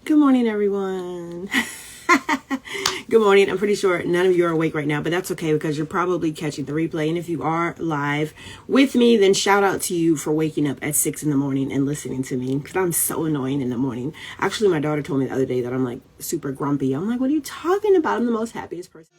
Good morning, everyone. Good morning. I'm pretty sure none of you are awake right now, but that's okay because you're probably catching the replay. And if you are live with me, then shout out to you for waking up at 6 in the morning and listening to me because I'm so annoying in the morning. Actually, my daughter told me the other day that I'm like super grumpy. I'm like, what are you talking about? I'm the most happiest person.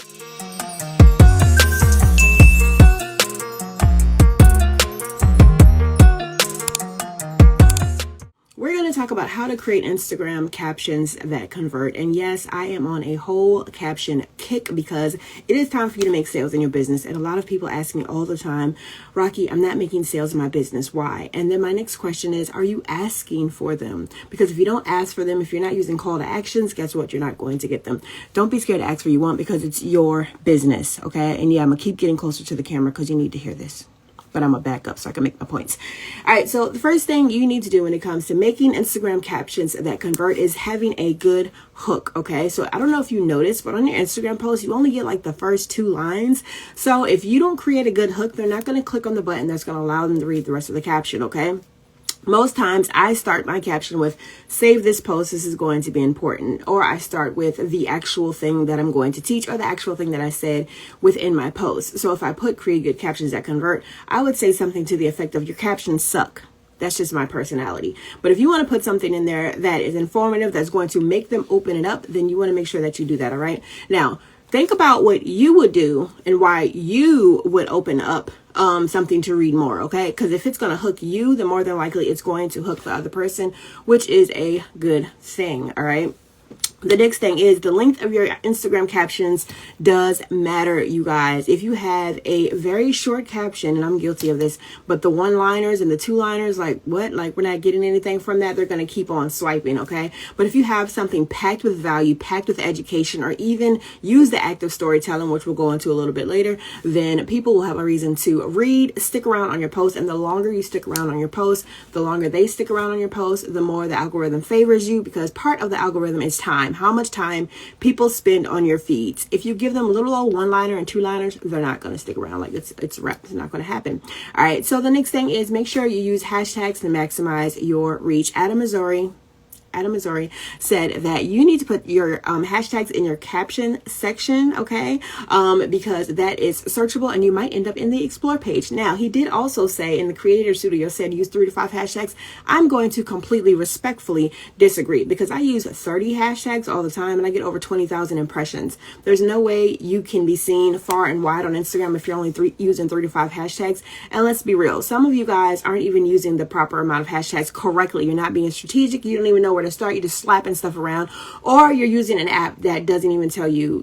We're going to talk about how to create Instagram captions that convert. And yes, I am on a whole caption kick because it is time for you to make sales in your business. And a lot of people ask me all the time, Rocky, I'm not making sales in my business. Why? And then my next question is, are you asking for them? Because if you don't ask for them, if you're not using call to actions, guess what? You're not going to get them. Don't be scared to ask for what you want because it's your business. Okay. And yeah, I'm going to keep getting closer to the camera because you need to hear this. But I'm going to back up so I can make my points. All right. So the first thing you need to do when it comes to making Instagram captions that convert is having a good hook. Okay. So I don't know if you noticed, but on your Instagram post, you only get like the first 2 lines. So if you don't create a good hook, they're not going to click on the button that's going to allow them to read the rest of the caption. Okay. Most times I start my caption with save this post. This is going to be important. Or I start with the actual thing that I'm going to teach or the actual thing that I said within my post. So if I put create good captions that convert, I would say something to the effect of your captions suck. That's just my personality. But if you want to put something in there that is informative, that's going to make them open it up, then you want to make sure that you do that. All right. Now, think about what you would do and why you would open up something to read more, okay? Because if it's going to hook you, then more than likely it's going to hook the other person, which is a good thing, all right? The next thing is the length of your Instagram captions does matter, you guys. If you have a very short caption, and I'm guilty of this, but the 1-liners and the 2-liners, like what? Like we're not getting anything from that. They're going to keep on swiping, okay? But if you have something packed with value, packed with education, or even use the active storytelling, which we'll go into a little bit later, then people will have a reason to read, stick around on your post. And the longer you stick around on your post, the longer they stick around on your post, the more the algorithm favors you because part of the algorithm is time. How much time people spend on your feeds. If you give them little old 1-liner and 2-liners, they're not going to stick around. Like it's it's not going to happen. All right. So the next thing is make sure you use hashtags to maximize your reach. Adam Missouri said that you need to put your hashtags in your caption section, okay? Because that is searchable and you might end up in the explore page. Now, he did also say in the Creator Studio said use 3 to 5 hashtags. I'm going to completely respectfully disagree because I use 30 hashtags all the time and I get over 20,000 impressions. There's no way you can be seen far and wide on Instagram if you're only using 3 to 5 hashtags. And let's be real, some of you guys aren't even using the proper amount of hashtags correctly. You're not being strategic. You don't even know where to start. You're just slapping stuff around, or you're using an app that doesn't even tell you,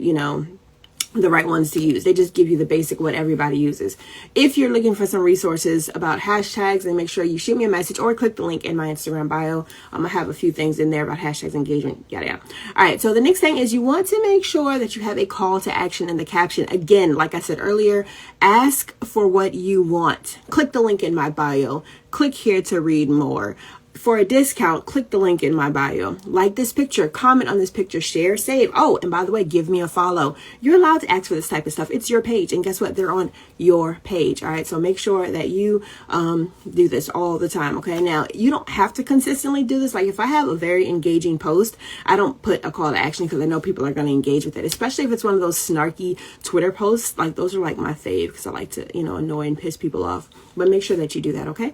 the right ones to use. They just give you the basic what everybody uses. If you're looking for some resources about hashtags, then make sure you shoot me a message or click the link in my Instagram bio. I have a few things in there about hashtags, engagement, yada yada. All right. So the next thing is you want to make sure that you have a call to action in the caption. Again, like I said earlier, ask for what you want. Click the link in my bio. Click here to read more. For a discount, click the link in my bio. Like this picture, comment on this picture, share, save. Oh, and by the way, give me a follow. You're allowed to ask for this type of stuff. It's your page. And guess what? They're on your page. All right. So make sure that you do this all the time. Okay. Now, you don't have to consistently do this. Like if I have a very engaging post, I don't put a call to action because I know people are going to engage with it, especially if it's one of those snarky Twitter posts. Like those are like my fave because I like to, annoy and piss people off. But make sure that you do that. Okay.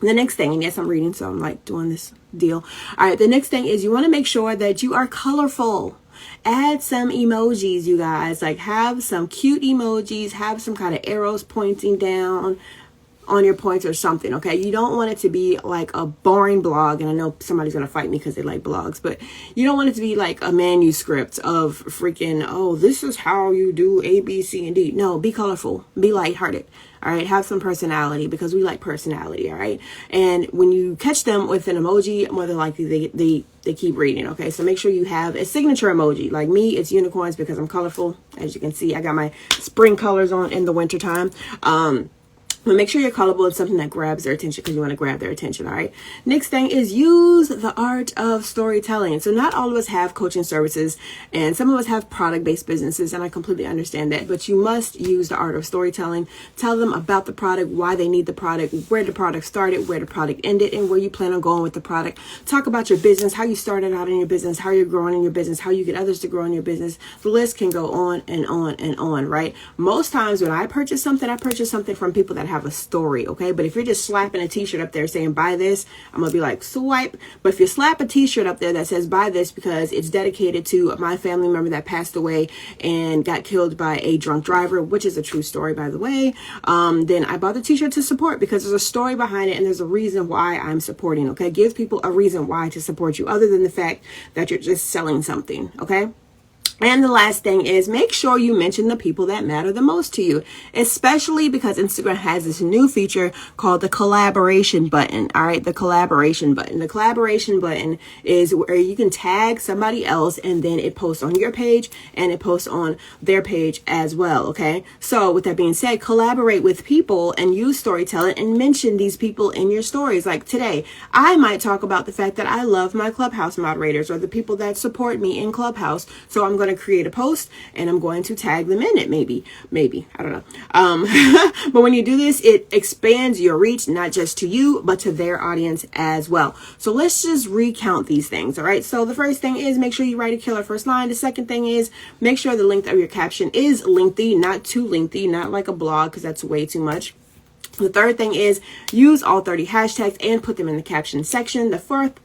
The next thing, and yes, I'm reading, so I'm like doing this deal. All right, the next thing is you want to make sure that you are colorful. Add some emojis, you guys. Like have some cute emojis, have some kind of arrows pointing down on your points or something, okay? You don't want it to be like a boring blog, and I know somebody's gonna fight me because they like blogs, but you don't want it to be like a manuscript of freaking, oh, this is how you do A, B, C, and D. No, be colorful, be lighthearted. All right, have some personality because we like personality. All right, and when you catch them with an emoji, more than likely they keep reading. Okay, so make sure you have a signature emoji. Like me, it's unicorns because I'm colorful. As you can see, I got my spring colors on in the wintertime. But make sure you're colorful and something that grabs their attention, because you want to grab their attention. All right. Next thing is use the art of storytelling. So not all of us have coaching services, and some of us have product-based businesses, and I completely understand that. But you must use the art of storytelling. Tell them about the product, why they need the product, where the product started, where the product ended, and where you plan on going with the product. Talk about your business, how you started out in your business, how you're growing in your business, how you get others to grow in your business. The list can go on and on and on, right? Most times when I purchase something from people that have a story, okay? But if you're just slapping a t-shirt up there saying buy this, I'm gonna be like swipe. But if you slap a t-shirt up there that says buy this because it's dedicated to my family member that passed away and got killed by a drunk driver, which is a true story, by the way, then I bought the t-shirt to support, because there's a story behind it and there's a reason why I'm supporting, okay? Give people a reason why to support you other than the fact that you're just selling something, okay? And the last thing is, make sure you mention the people that matter the most to you, especially because Instagram has this new feature called the collaboration button. All right, the collaboration button. The collaboration button is where you can tag somebody else and then it posts on your page and it posts on their page as well. Okay, so with that being said, collaborate with people and use storytelling and mention these people in your stories. Like today, I might talk about the fact that I love my Clubhouse moderators or the people that support me in Clubhouse. So I'm going to create a post and I'm going to tag them in it. Maybe, I don't know. But when you do this, it expands your reach, not just to you, but to their audience as well. So let's just recount these things. All right. So the first thing is make sure you write a killer first line. The second thing is make sure the length of your caption is lengthy, not too lengthy, not like a blog, because that's way too much. The third thing is use all 30 hashtags and put them in the caption section. The fourth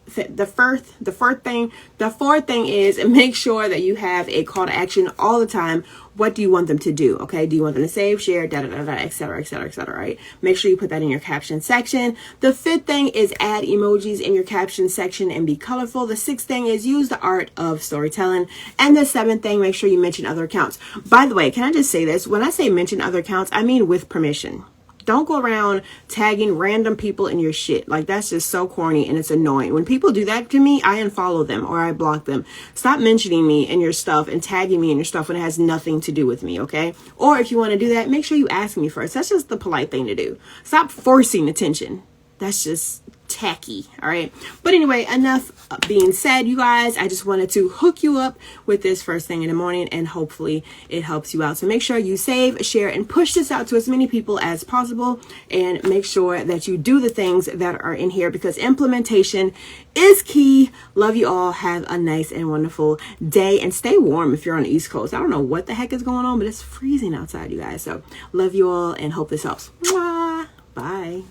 thing is make sure that you have a call to action all the time. What do you want them to do? Okay. Do you want them to save, share, et cetera, right? Make sure you put that in your caption section. The fifth thing is add emojis in your caption section and be colorful. The sixth thing is use the art of storytelling. And the seventh thing, make sure you mention other accounts. By the way, can I just say this? When I say mention other accounts, I mean with permission. Don't go around tagging random people in your shit. Like, that's just so corny and it's annoying. When people do that to me, I unfollow them or I block them. Stop mentioning me in your stuff and tagging me in your stuff when it has nothing to do with me, okay? Or if you want to do that, make sure you ask me first. That's just the polite thing to do. Stop forcing attention. That's just tacky. All right. But anyway, enough being said, you guys, I just wanted to hook you up with this first thing in the morning and hopefully it helps you out. So make sure you save, share, and push this out to as many people as possible, and make sure that you do the things that are in here because implementation is key. Love you all. Have a nice and wonderful day and stay warm if you're on the East Coast. I don't know what the heck is going on, but it's freezing outside, you guys. So love you all and hope this helps. Mwah! Bye.